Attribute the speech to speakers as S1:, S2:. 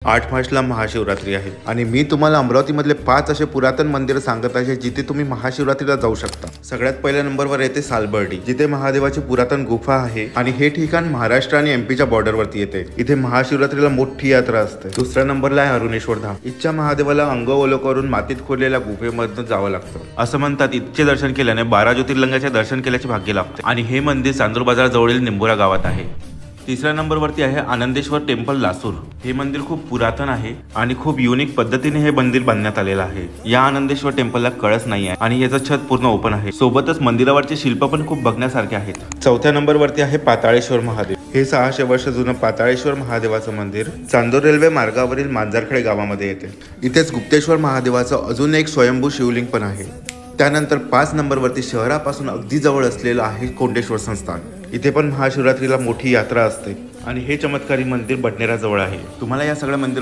S1: 8 मार्चला महाशिवरात्री आहे आणि मी तुम्हाला अमरावतीमधले 5 असे पुरातन मंदिर सांगत आहे जिथे तुम्ही महाशिवरात्रीला जाऊ शकता। सगळ्यात पहिल्या नंबरवर येते सालबर्डी, जिथे महादेवाची पुरातन गुफा आहे आणि हे ठिकाण महाराष्ट्र आणि एमपीच्या बॉर्डरवरती येते। इथे महाशिवरात्रीला मोठी यात्रा असते। दुसऱ्या नंबरला आहे अरुणेश्वर धाम। इच्छा महादेवाला अंग ओलं करून मातीत खोदलेल्या गुफेमधून जावं लागतं। असं म्हणतात इथचे दर्शन केल्याने 12 ज्योतिर्लिंगाचे दर्शन केल्याचे भाग्य लाभते आणि हे मंदिर चांदूर बाजार जवळील निंबोरा गावात आहे। तिसऱ्या नंबरवरती आहे आनंदेश्वर टेम्पल लासूर। हे मंदिर खूप पुरातन आहे आणि खूप युनिक पद्धतीने हे मंदिर बांधण्यात आलेलं आहे। या आनंदेश्वर टेम्पलला कळस नाही आहे आणि याचं छत पूर्ण ओपन आहे। सोबतच मंदिरावरचे शिल्प पण खूप बघण्यासारखे आहेत। चौथ्या नंबरवरती आहे पाताळेश्वर महादेव। हे 600 वर्ष जुनं पाताळेश्वर महादेवाचं मंदिर चांदूर रेल्वे मार्गावरील मांजरखेड गावामध्ये येते। इथेच गुप्तेश्वर महादेवाचं अजून एक स्वयंभू शिवलिंग पण आहे। त्यानंतर 5 नंबरवरती शहरापासून अगदी जवळ असलेलं आहे कोंडेश्वर संस्थान। इथे पण महाशिवरात्रीला मोठी यात्रा असते आणि हे चमत्कारी मंदिर बडनेरा जवळ आहे। तुम्हाला या सगळ्या मंदिर